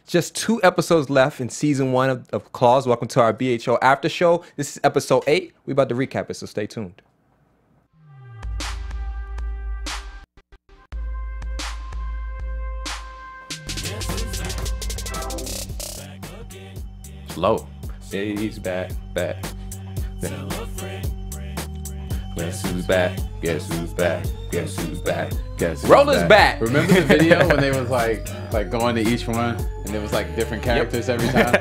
Just 2 episodes left in season 1 of Claws. Welcome to our BHO after show. This is episode 8. We about to recap it, so stay tuned. Low. Yeah, he's back. Guess who's back? Guess who's back? Guess who's back? Guess who's Roller's back. Remember the video when they was like going to each one and it was like different characters every time?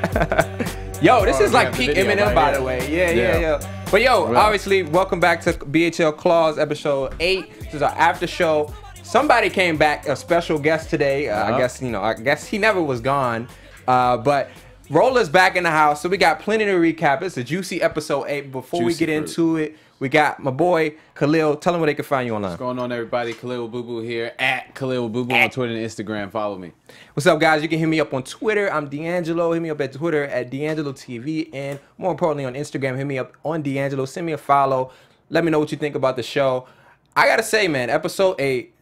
Yo, this is like peak Eminem, by the way. Yeah. But yo, obviously, welcome back to BHL Claws episode 8. This is our after show. Somebody came back, a special guest today. I guess he never was gone. But Roller's back in the house, so we got plenty to recap. It's a juicy episode 8. Before we get into it, we got my boy Khaliel. Tell them where they can find you online. What's going on, everybody? Khaliel Abooboo here at Khaliel Abooboo on Twitter and Instagram. Follow me. What's up, guys? You can hit me up on Twitter. I'm DeAnjilo. Hit me up at Twitter at DeAnjilo TV, and more importantly on Instagram, hit me up on DeAnjilo. Send me a follow. Let me know what you think about the show. I gotta say, man, episode 8.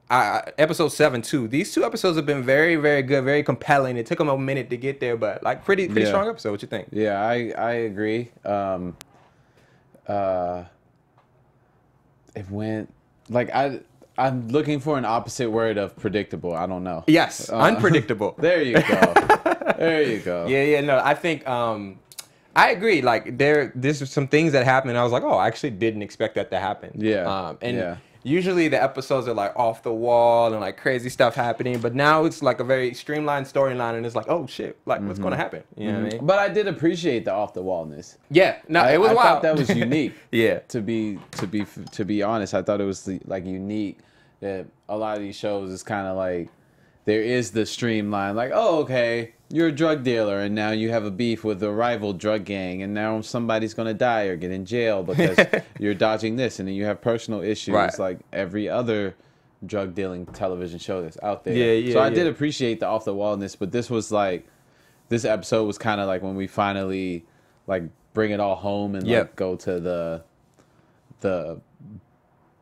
Episode 7 too. These 2 episodes have been very, very good, very compelling. It took them a minute to get there, but like pretty strong episode. What you think? Yeah, I agree. It went like I'm looking for an opposite word of predictable. I don't know. Yes, unpredictable. There you go. There you go. Yeah. No, I think I agree. Like there's some things that happened. And I was like, oh, I actually didn't expect that to happen. Yeah. Usually the episodes are like off the wall and like crazy stuff happening, but now it's like a very streamlined storyline, and it's like, oh shit, like what's going to happen? You know what I mean? But I did appreciate the off the wallness. Yeah, no, it was I wild. thought that was unique. Yeah. To be honest, I thought it was like unique that a lot of these shows is kind of like there is the streamline, like, oh, okay, you're a drug dealer, and now you have a beef with a rival drug gang, and now somebody's going to die or get in jail because you're dodging this, and then you have personal issues like every other drug dealing television show that's out there. So I did appreciate the off the wallness, but this episode was kind of like when we finally like bring it all home and like go to the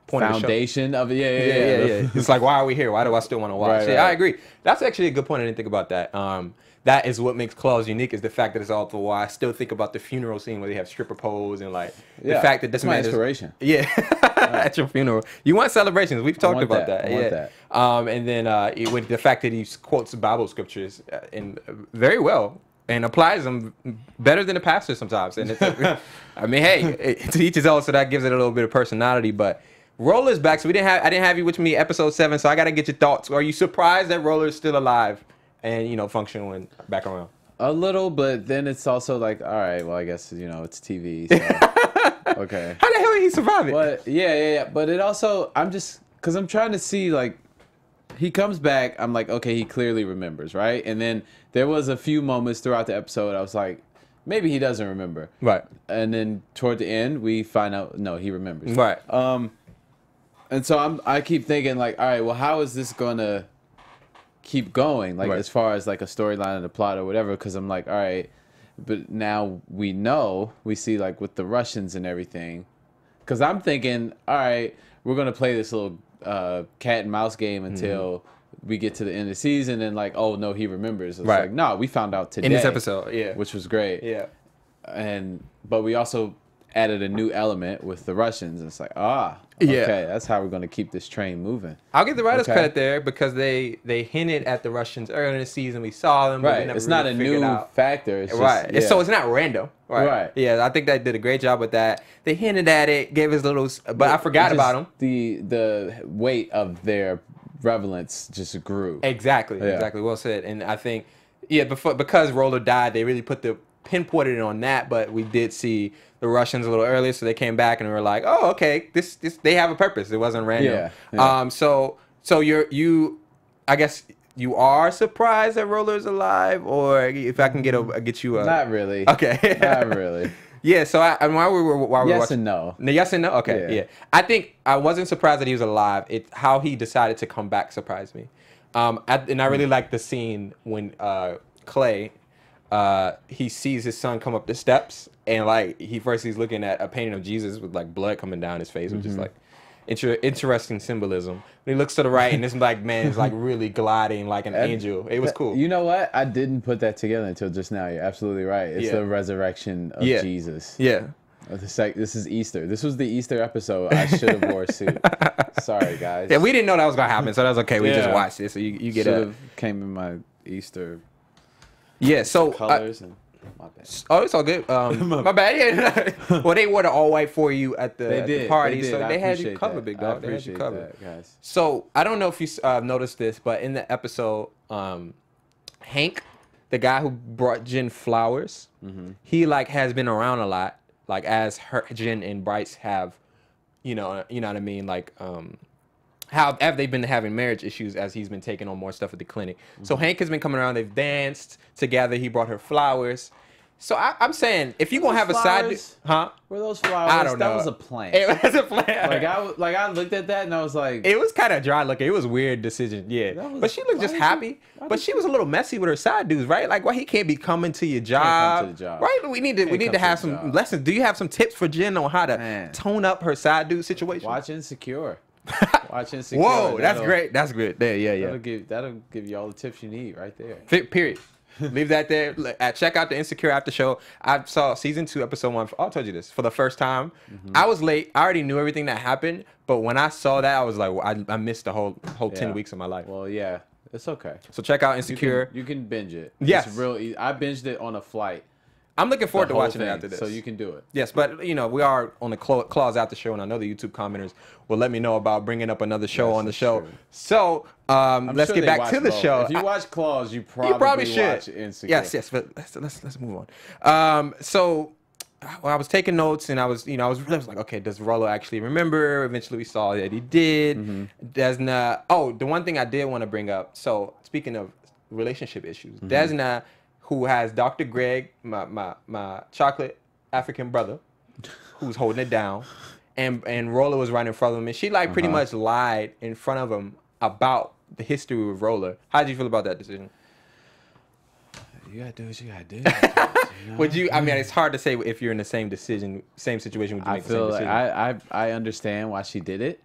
foundation of it. Yeah. It's like, why are we here? Why do I still want to watch? Right. I agree. That's actually a good point. I didn't think about that. That is what makes Claws unique, is the fact that it's all the while. I still think about the funeral scene where they have stripper pose and like the fact that this man inspiration. At your funeral. You want celebrations. We've talked about that. I want that. And then with the fact that he quotes Bible scriptures very well and applies them better than the pastor sometimes. And it's, I mean, hey, to each his own, so that gives it a little bit of personality. But Roller's back, so I didn't have you with me episode 7, so I got to get your thoughts. Are you surprised that Roller's still alive and functional and back around? A little, but then it's also like, all right, well, I guess it's TV. So, okay. How the hell did he survive it? But yeah. But it also, because I'm trying to see, like, he comes back. I'm like, okay, he clearly remembers, right? And then there was a few moments throughout the episode I was like, maybe he doesn't remember, right? And then toward the end we find out no, he remembers, right? And so I keep thinking like, all right, well, how is this gonna keep going? Like as far as like a storyline and a plot or whatever, because I'm like, all right, but now we see like with the Russians and everything, because I'm thinking, all right, we're gonna play this little cat and mouse game until we get to the end of the season and like, oh no, he remembers. It's like, no, we found out today in this episode, which was great. But we also added a new element with the Russians. It's like, okay, that's how we're going to keep this train moving. I'll give the writers credit there because they hinted at the Russians earlier in the season. We saw them, but we never it's not a new factor. It's just, so it's not random. Right. Yeah, I think they did a great job with that. They hinted at it, gave us little, but I forgot about them. The weight of their relevance just grew. Exactly. Well said. And I think, because Roller died, they really pinpointed it on that, but we did see the Russians a little earlier, so they came back and were like, oh, okay, this they have a purpose. It wasn't random. So I guess you are surprised that Roller's alive, or if I can get you a... Not really. Okay. Not really. Yeah, so while we were watching... and no. Yes and no? Okay, yeah. I think I wasn't surprised that he was alive. How he decided to come back surprised me. And I really liked the scene when Clay... he sees his son come up the steps, and like he's looking at a painting of Jesus with like blood coming down his face, which is like, interesting symbolism. When he looks to the right, and this black man is like really gliding like an angel. It was cool. You know what? I didn't put that together until just now. You're absolutely right. It's the resurrection of Jesus. Yeah. This is Easter. This was the Easter episode. I should have wore a suit. Sorry, guys. Yeah, we didn't know that was gonna happen, so that was okay. We just watched it, so you get it. Came in my Easter. Yeah. So colors and my bad. Oh, it's all good. My bad. Yeah. Well, they wore the all white for you at the party, so they had you covered, big dog. They had you covered, guys. So I don't know if you noticed this, but in the episode, Hank, the guy who brought Jen flowers, he like has been around a lot. Like as Jen and Bryce have, you know what I mean? Like, how have they been having marriage issues as he's been taking on more stuff at the clinic? So Hank has been coming around. They've danced together. He brought her flowers. So I'm saying, if you gonna have a side, Were those flowers? I don't know. That was a plant. It was a plant. I looked at that and I was like, it was kind of dry looking. It was a weird decision, but she looked just happy. But she was a little messy with her side dudes, right? Like, why he can't be coming to your job, right? We need to have some lessons. Do you have some tips for Jen on how to tone up her side dude situation? Watch Insecure. Watch Insecure. Whoa, that's great. That's good. There, yeah. That'll give you all the tips you need right there. Period. Leave that there. Check out the Insecure After Show. I saw season 2, episode 1. I told you this for the first time. I was late. I already knew everything that happened, but when I saw that, I was like, well, I missed the whole 10 weeks of my life. Well, yeah, it's okay. So check out Insecure. You can binge it. Yes, it's real easy. I binged it on a flight. I'm looking forward to watching it after this. So you can do it. Yes, but we are on the Claws After Show, and I know the YouTube commenters will let me know about bringing up another show on the show. True. So let's get back to the show. If you watch Claws, you probably should watch Insecure. Yes, but let's move on. So I was taking notes, and I was like, okay, does Rollo actually remember? Eventually, we saw that he did. Desna. Oh, the one thing I did want to bring up. So speaking of relationship issues, Desna, who has Dr. Greg, my chocolate African brother, who's holding it down, and Roller was right in front of him, and she like pretty much lied in front of him about the history with Roller. How did you feel about that decision? You gotta do what you gotta do. Would you? I mean, it's hard to say if you're in the same situation. Would you make the same decision? I understand why she did it.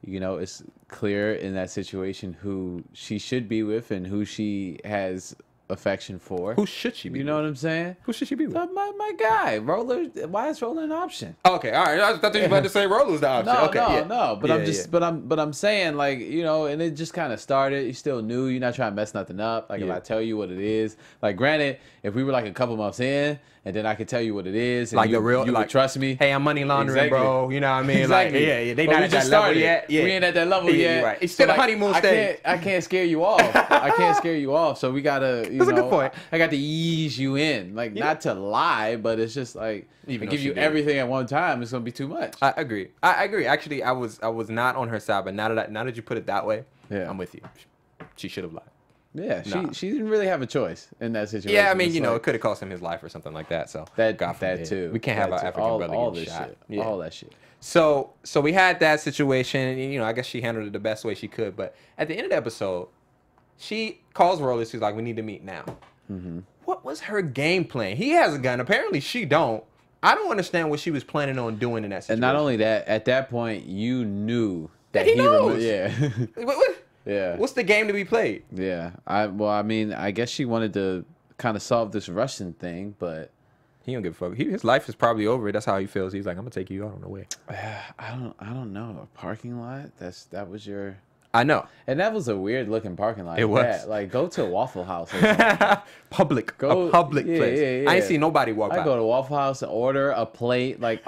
It's clear in that situation who she should be with and who she has affection for. Who should she be? You know what I'm saying? Who should she be with? My guy, Roller. Why is Roller an option? Okay, all right. I thought you were about to say Roller's the option. No. But I'm saying, like, and it just kind of started. You're still new. You're not trying to mess nothing up. Like, if I tell you what it is, like, granted, if we were like a couple months in, and then I could tell you what it is, and like you would trust me. Hey, I'm money laundering, bro. You know what I mean? Exactly. Like, they not at that level yet. Yeah. We ain't at that level yet. Right. It's still a honeymoon stage. I can't scare you off. I can't scare you off. So we gotta, That's a good point. I got to ease you in, like not to lie, but it's just like even give you everything at one time, it's gonna be too much. I agree. Actually, I was not on her side, but now that you put it that way, I'm with you. She should have lied. Yeah, she didn't really have a choice in that situation. Yeah, I mean, it could have cost him his life or something like that. So that too. We can't have our African brother all get this shot. Shit. Yeah. All that shit. So we had that situation. I guess she handled it the best way she could. But at the end of the episode, she calls Roller. She's like, "We need to meet now." What was her game plan? He has a gun. Apparently, she don't. I don't understand what she was planning on doing in that situation. And not only that, at that point, you knew that he knows. What? Yeah. What's the game to be played? Yeah. I guess she wanted to kind of solve this Russian thing, but he don't give a fuck. His life is probably over. That's how he feels. He's like, I'm gonna take you out on the way. I don't know. A parking lot? That was your. I know. And that was a weird looking parking lot. It was. Like, go to a Waffle House. Or something. Public place. Yeah. I ain't seen nobody walk by. I go to Waffle House and order a plate, make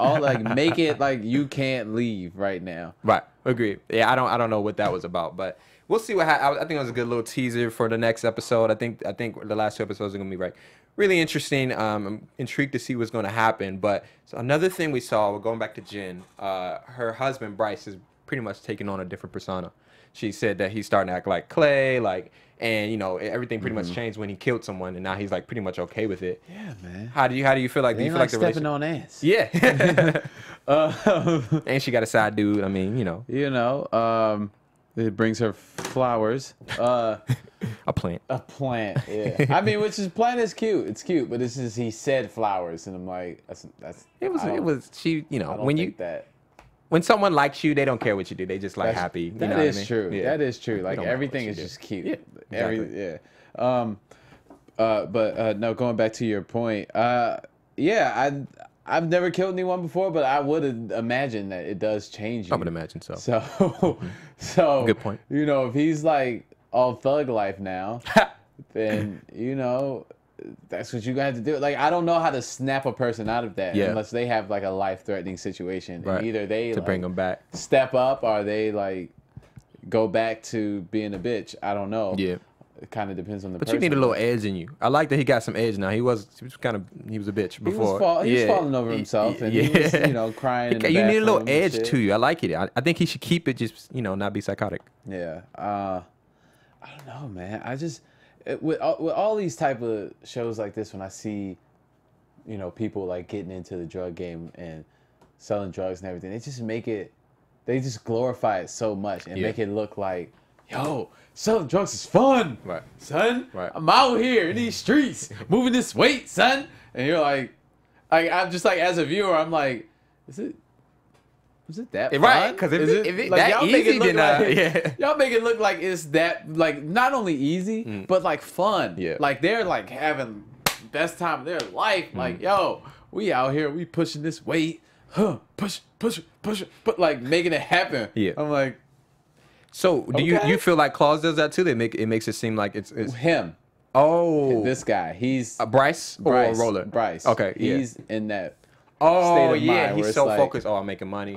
it like you can't leave right now. Right. Agreed. Yeah, I don't know what that was about, but we'll see what happens. I think it was a good little teaser for the next episode. I think the last 2 episodes are gonna be really interesting. I'm intrigued to see what's gonna happen. But so another thing we saw, we're going back to Jen. Her husband Bryce is pretty much taking on a different persona. She said that he's starting to act like Clay, and everything pretty much changed when he killed someone, and now he's like pretty much okay with it. Yeah, man. How do you feel like? Do you feel like the stepping on ass? Yeah. And she got a side dude. I mean, it brings her flowers. A plant. A plant. Yeah. I mean, plant is cute. It's cute, but he said flowers, and I'm like, that's. It was. She. I don't think that. when someone likes you, they don't care what you do. They just like happy. That is true. Yeah. That is true. Like everything is just cute. Yeah, exactly. No, going back to your point. I've never killed anyone before, but I would imagine that it does change you. I would imagine so. So good point. You know, if he's like all thug life now, then you know that's what you got to do. Like I don't know how to snap a person out of that unless they have like a life-threatening situation. Right. And either they bring them back, step up, or they like go back to being a bitch. I don't know. Yeah. It kind of depends on the But person. you need a little edge in you. I like that he got some edge now. He was a bitch before. He was falling over himself and he was, you know, crying. You need a little edge to you. I like it. I think he should keep it, just, you know, not be psychotic. Yeah. I don't know, man. I just with all these type of shows like this, when I see, you know, people like getting into the drug game and selling drugs and everything, they just glorify it so much and make it look like, yo, selling drugs is fun, son. Right. I'm out here in these streets, moving this weight, son. And you're like I'm just like, as a viewer, I'm like, was it that fun? Right? Because if it like, that easy, then y'all make it look like it's that, like, not only easy, but like fun. Yeah. Like they're like having best time of their life. Like, yo, we out here, we pushing this weight, push, but like making it happen. Yeah. I'm like. So do you feel like Claus does that too? It makes it seem like it's him. Oh, this guy. He's Bryce or Roller. Bryce. Okay, he's in that. Oh yeah, he's so focused. Oh, I'm making money.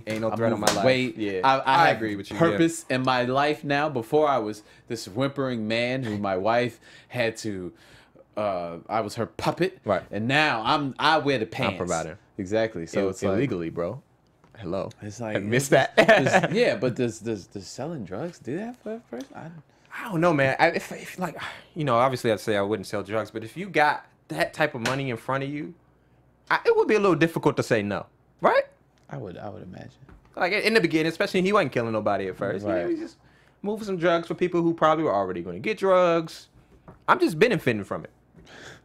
Ain't no threat on my life. Weight. Yeah, I agree with you. Purpose in my life now. Before I was this whimpering man who my wife had to. I was her puppet. Right. And now I wear the pants. I'm provider. Exactly. So it's illegally, bro. Hello. It's like I missed that. Yeah, but does selling drugs do that for a person? I don't know, man. If like, you know, obviously I'd say I wouldn't sell drugs, but if you got that type of money in front of you, it would be a little difficult to say no, right? I would imagine. Like in the beginning, especially he wasn't killing nobody at first. Right. He was just moving some drugs for people who probably were already going to get drugs. I'm just benefiting from it.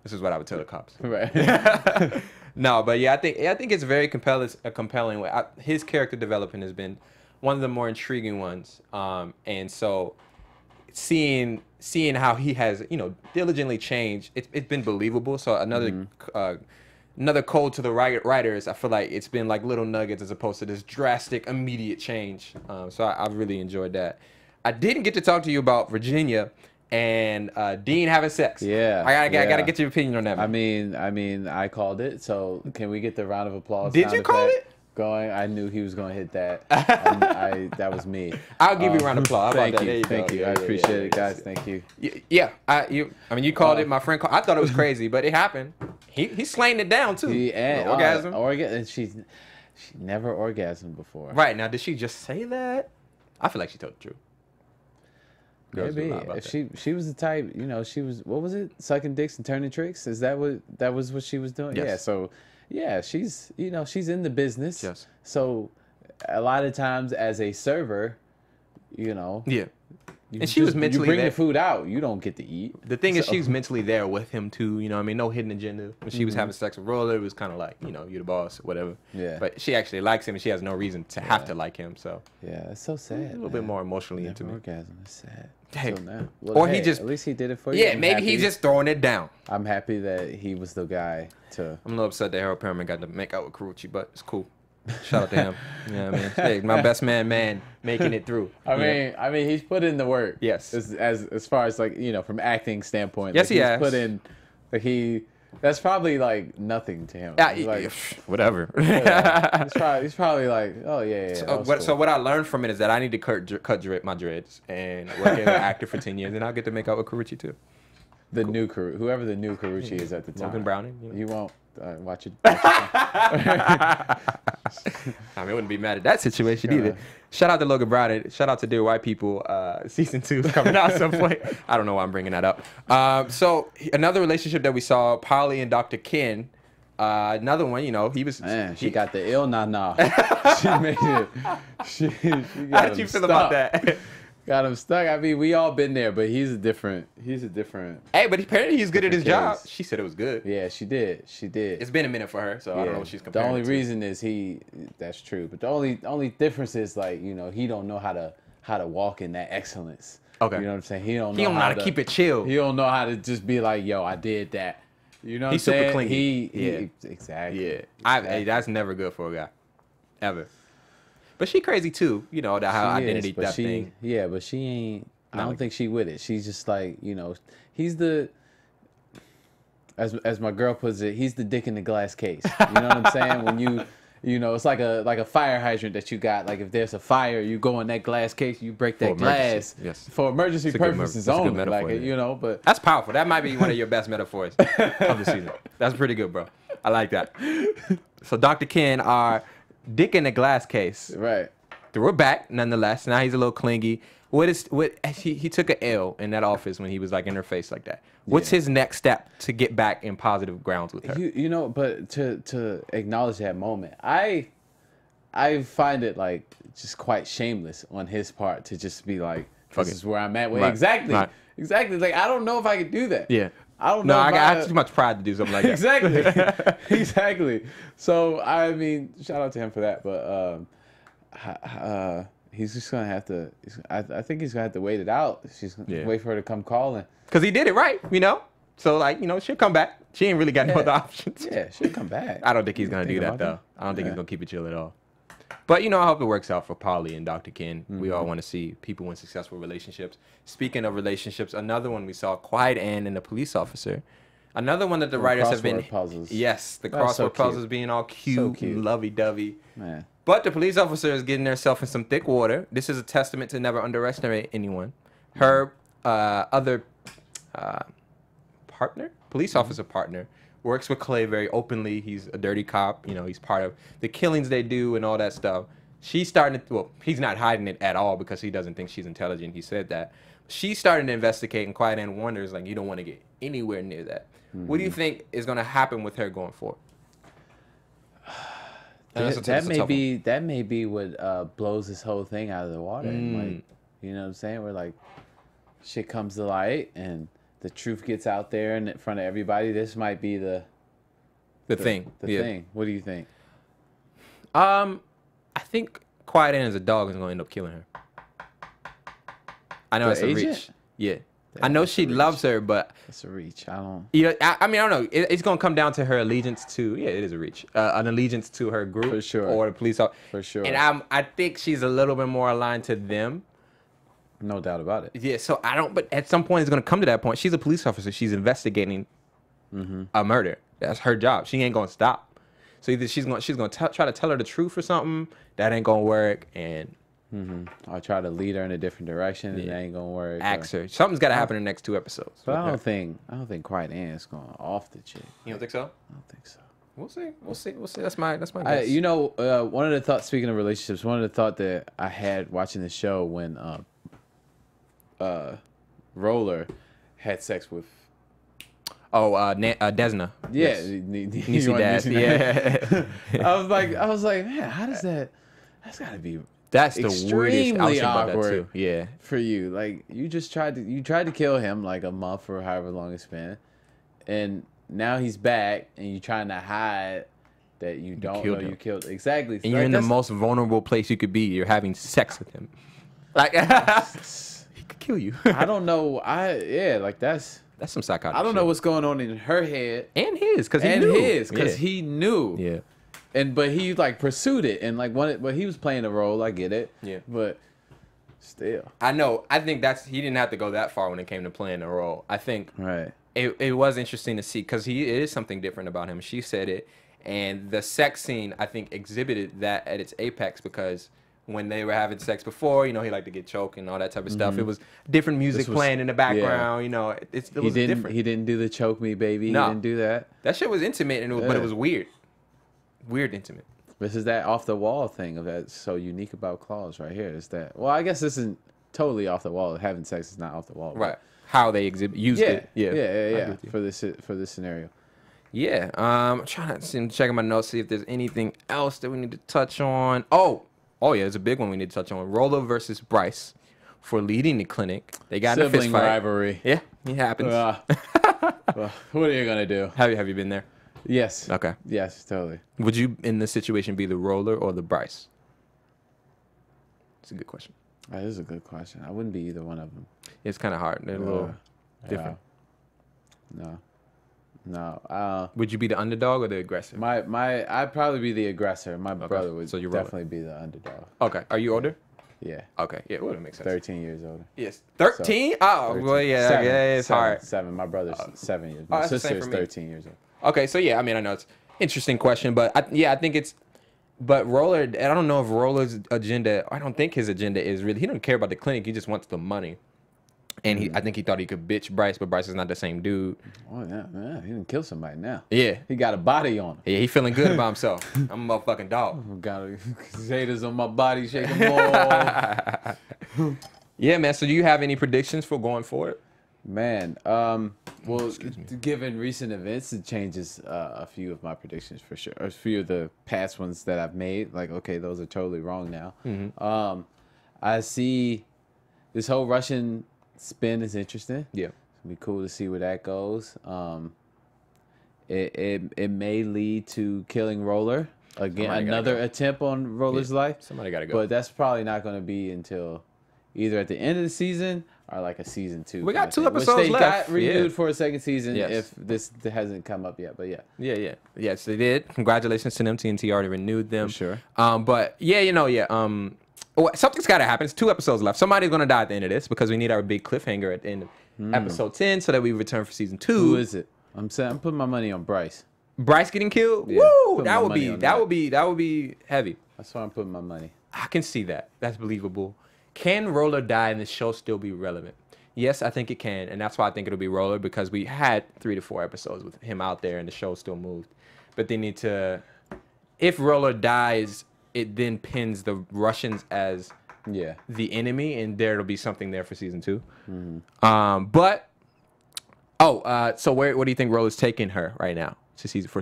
This is what I would tell the cops. Right. No, but yeah, I think it's very compelling way. His character development has been one of the more intriguing ones, and so seeing how he has, you know, diligently changed, it's been believable. So another code to the writers. I feel like it's been like little nuggets as opposed to this drastic, immediate change. So I've really enjoyed that. I didn't get to talk to you about Virginia and Dean having sex. Yeah, I gotta get your opinion on that. I mean, I called it. So can we get the round of applause? Did you call it? Going, I knew he was going to hit that. That was me. I'll give you a round of applause. Thank you. I appreciate it, guys. Thank you. Yeah, you called it. My friend called. I thought it was crazy, but it happened. He slaying it down too. Orgasm. And she never orgasmed before. Right, now, did she just say that? I feel like she told the truth. Maybe if she was the type, you know, she was, what was it, sucking dicks and turning tricks? Is that what she was doing? Yes. Yeah. So yeah, she's, you know, she's in the business. Yes. So a lot of times as a server, you know. Yeah. And she was mentally there. You bring the food out, you don't get to eat. The thing is, she was mentally there with him too. You know what I mean? No hidden agenda. When she was having sex with Roller, it was kind of like, you know, you're the boss, whatever. Yeah. But she actually likes him, and she has no reason to have to like him. So yeah, it's so sad. A little bit more emotionally into me. Orgasm is sad. Hey. Well, or he just, at least he did it for you. Yeah, maybe he's just throwing it down. I'm happy that he was the guy to. I'm a little upset that Harold Perriman got to make out with Carucci, but it's cool. Shout out to him. Yeah, I mean, hey, my best man making it through. I mean, he's put in the work. Yes. As far as like, you know, from acting standpoint. Yes, like, he has. Put in. Like that's probably like nothing to him. Like, whatever. Yeah, he's probably like, oh yeah. So what I learned from it is that I need to cut my dreads and work as an actor for 10 years, and I'll get to make out with Carucci too. Whoever the new Carucci is at the time. Logan Browning. You won't. Watch it. I wouldn't be mad at that situation either. Shout out to Logan Browning. Shout out to Dear White People. Season 2 is coming out at some point. I don't know why I'm bringing that up. So another relationship that we saw, Polly and Dr. Ken. Another one, you know, she got the ill nah. She made it. She got How did you feel about that? Got him stuck. I mean, we all been there, but he's a different. Hey, but apparently he's good at his case. job. She said it was good. Yeah, she did. It's been a minute for her, so I don't know what she's comparing. The only to. reason is that's true, but the only difference is like, you know, he don't know how to walk in that excellence. Okay. You know what I'm saying? He don't know how to keep it chill. He don't know how to just be like, yo, I did that. You know what I'm saying? He's super clingy. He exactly. Yeah. Exactly. Hey, that's never good for a guy. Ever. But she crazy too, you know, that how identity theft thing. Yeah, but she ain't. I don't think she with it. She's just like, you know, he's the, as my girl puts it, he's the dick in the glass case. You know what I'm saying? When you know, it's like a fire hydrant that you got. Like if there's a fire, you go in that glass case, you break that glass. Yes. For emergency purposes only. Metaphor, like you know, but that's powerful. That might be one of your best metaphors of the season. That's pretty good, bro. I like that. So Dr. Ken, our dick in the glass case. Right. We're back nonetheless. Now he's a little clingy. He took an L in that office when he was like in her face like that. What's his next step to get back in positive grounds with her? You know, but to acknowledge that moment, I find it like just quite shameless on his part to just be like, this is where I'm at. Well, exactly. Like I don't know if I could do that. Yeah. I don't know. No, I got too much pride to do something like that. Exactly. Exactly. So I mean, shout out to him for that. But he's just gonna have to. I think he's gonna have to wait it out. She's gonna wait for her to come calling. Cause he did it right, you know. So like, you know, she'll come back. She ain't really got no other options. Yeah, she'll come back. I don't think he's gonna do that though. I don't think he's gonna keep it chill at all. But you know, I hope it works out for Polly and Dr. Ken. We all want to see people in successful relationships. Speaking of relationships, another one we saw, Quiet Ann and the police officer. Another one that the writers have been. Puzzles. Yes, the crossword puzzles being all cute, and lovey-dovey. Man. But the police officer is getting herself in some thick water. This is a testament to never underestimate anyone. Her other partner, police officer partner, works with Clay very openly. He's a dirty cop. You know, he's part of the killings they do and all that stuff. She's starting to, well, he's not hiding it at all because he doesn't think she's intelligent. He said that. She's starting to investigate, and Quiet Ann wonders, like, you don't want to get anywhere near that. What do you think is going to happen with her going forward? That may be what blows this whole thing out of the water. Like, you know what I'm saying? Where like shit comes to light and the truth gets out there in front of everybody. This might be the thing. The thing. What do you think? I think Quiet Ann as a dog is going to end up killing her. I know it's a reach. Yeah. I know she loves her, but it's a reach. I don't. Yeah, I mean, I don't know. It's gonna come down to her allegiance to. Yeah, it is a reach. An allegiance to her group, for sure, or the police officer, for sure. And I think she's a little bit more aligned to them. No doubt about it. Yeah. So I don't. But at some point, it's gonna come to that point. She's a police officer. She's investigating a murder. That's her job. She ain't gonna stop. So either she's gonna try to tell her the truth or something. That ain't gonna work. And I'll try to lead her in a different direction, and that ain't gonna work. Ask her. Something's got to happen in the next 2 episodes. But I don't think Quiet Ann is going off the chick. You don't think so? I don't think so. We'll see. That's my guess. You know, one of the thoughts. Speaking of relationships, one of the thought that I had watching the show when Roller had sex with. Desna. Yeah, yes. Niecy Dad. Yeah. I was like, man, how does that? That's got to be. That's the weirdest. I was about that too. Yeah. For you, like you tried to kill him like a month or however long it's been, and now he's back, and you're trying to hide that you don't know you killed exactly. And you're in the most vulnerable place you could be. You're having sex with him. Like he could kill you. I don't know. That's some psychotic. I don't know what's going on in her head and his because he knew. Yeah. But he like pursued it and like wanted, but he was playing a role. I get it. Yeah. But still, I know. I think he didn't have to go that far when it came to playing a role. I think right. It was interesting to see because it is something different about him. She said it, and the sex scene I think exhibited that at its apex because when they were having sex before, you know, he liked to get choked and all that type of stuff. It was different music playing in the background. You know, it was different. He didn't do the choke me, baby. No. He didn't do that. That shit was intimate, but it was weird. Weird intimate. This is that off the wall thing of that's so unique about Claws right here. Is that well? I guess this isn't totally off the wall. Having sex is not off the wall, right? How they used it. Yeah. For this scenario. Yeah. I'm trying to check my notes, see if there's anything else that we need to touch on. Oh yeah, there's a big one we need to touch on. Roller versus Bryce for leading the clinic. They got in a fist Sibling fight. rivalry. Yeah, it happens. Well, what are you gonna do? Have you been there? Yes. Okay. Yes, totally. Would you, in this situation, be the Roller or the Bryce? It's a good question. That is a good question. I wouldn't be either one of them. It's kind of hard. They're a little different. No. Would you be the underdog or the aggressor? I'd probably be the aggressor. My brother would So you're definitely be the underdog. Okay. Are you older? Yeah. Okay. Yeah, well, that makes sense. 13 years older. Yes. 13? Oh, 13. well, yeah. Seven, It's hard. 7. My brother's 7 years. My that's the sister same is for me. 13 years old. Okay, so yeah, I mean, I know it's an interesting question, but I think it's, but Roller, I don't know if Roller's agenda, I don't think his agenda is really, he don't care about the clinic, he just wants the money. And I think he thought he could bitch Bryce, but Bryce is not the same dude. Oh, yeah. He didn't kill somebody now. Yeah. He got a body on him. Yeah, he feeling good about himself. I'm a motherfucking dog. Got haters on my body, shake them off. Yeah, man, so do you have any predictions for going forward? Man, well, given recent events, it changes a few of my predictions for sure. A few of the past ones that I've made, like, okay, those are totally wrong now. I see this whole Russian spin is interesting. Yeah. It'll be cool to see where that goes. It may lead to killing Roller. Again, another attempt on Roller's life. Somebody got to go. But that's probably not going to be until either at the end of the season or like a season 2. We got 2 thing, episodes which they left. got renewed for a second season Yes. if this hasn't come up yet. But yeah. Yes, they did. Congratulations to them. TNT already renewed them. For sure. But yeah, something's got to happen. It's 2 episodes left. Somebody's going to die at the end of this because we need our big cliffhanger at the end of episode 10 so that we return for season 2. Who is it? I'm putting my money on Bryce. Bryce getting killed? Yeah, Woo! That would be heavy. That's why I'm putting my money. I can see that. That's believable. Can Roller die and the show still be relevant? Yes, I think it can, and that's why I think it'll be Roller because we had 3 to 4 episodes with him out there and the show still moved. But they need to, if Roller dies, it then pins the Russians as the enemy, and there'll be something there for season 2. So where do you think Roller's taking her right now to season for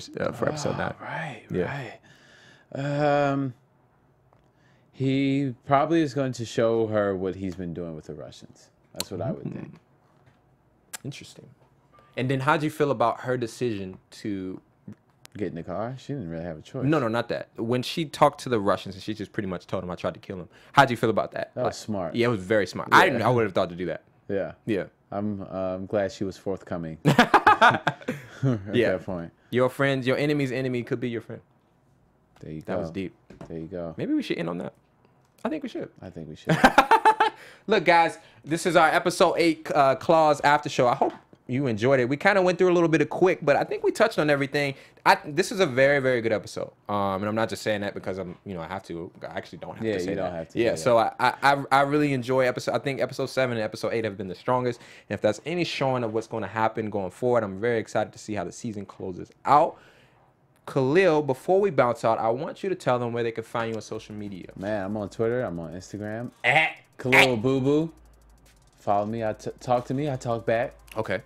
episode 9? Right. He probably is going to show her what he's been doing with the Russians. That's what I would think. Interesting. And then how'd you feel about her decision to get in the car? She didn't really have a choice. No, not that. When she talked to the Russians and she just pretty much told them I tried to kill him. How'd you feel about that? That was smart. Yeah, it was very smart. Yeah. I would have thought to do that. Yeah. Yeah. I'm glad she was forthcoming. At that point. Your friends, your enemy's enemy could be your friend. There you go. That was deep. There you go. Maybe we should end on that. I think we should. I think we should. Look, guys, this is our episode 8 Claws after show. I hope you enjoyed it. We kind of went through a little bit of quick, but I think we touched on everything. This is a very, very good episode. And I'm not just saying that because I have to. I actually don't have to say that. Yeah, you don't have to. Yeah, so I really enjoy episode. I think episode 7 and episode 8 have been the strongest. And if that's any showing of what's going to happen going forward, I'm very excited to see how the season closes out. Khaliel, before we bounce out, I want you to tell them where they can find you on social media. Man, I'm on Twitter. I'm on Instagram. Khaliel Abooboo. Follow me. Talk to me. I talk back. Okay.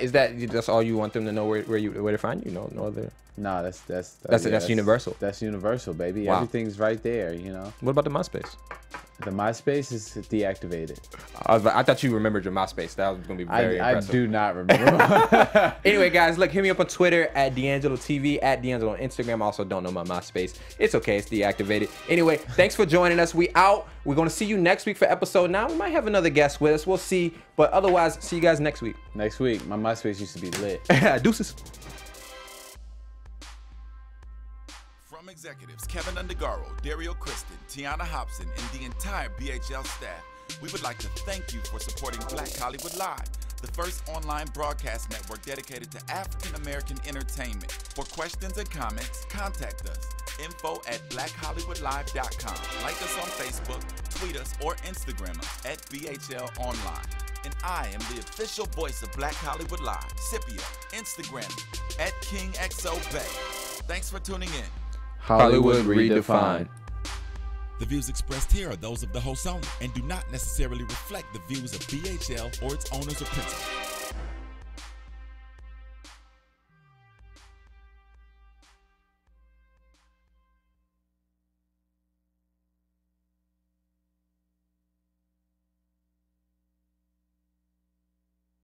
Is that's all you want them to know where to find you? No other. Nah, that's universal. That's universal, baby. Wow. Everything's right there. What about the MySpace? The MySpace is deactivated. I thought you remembered your MySpace. That was going to be very impressive. I do not remember. Anyway, guys, look, hit me up on Twitter at DeAnjilo TV, at DeAnjilo on Instagram. I also don't know my MySpace. It's okay. It's deactivated. Anyway, thanks for joining us. We out. We're going to see you next week for episode 9. We might have another guest with us. We'll see. But otherwise, see you guys next week. Next week. My MySpace used to be lit. Deuces. From executives Keven Undergaro, Dario Kristen, Tiana Hobson, and the entire BHL staff, we would like to thank you for supporting Black Hollywood Live, the first online broadcast network dedicated to African-American entertainment. For questions and comments, contact us. info@blackhollywoodlive.com. Like us on Facebook, tweet us, or Instagram us at BHL Online. And I am the official voice of Black Hollywood Live, Scipio, Instagram at KingXOBay. Thanks for tuning in. Hollywood Redefined. The views expressed here are those of the host only and do not necessarily reflect the views of BHL or its owners or principals.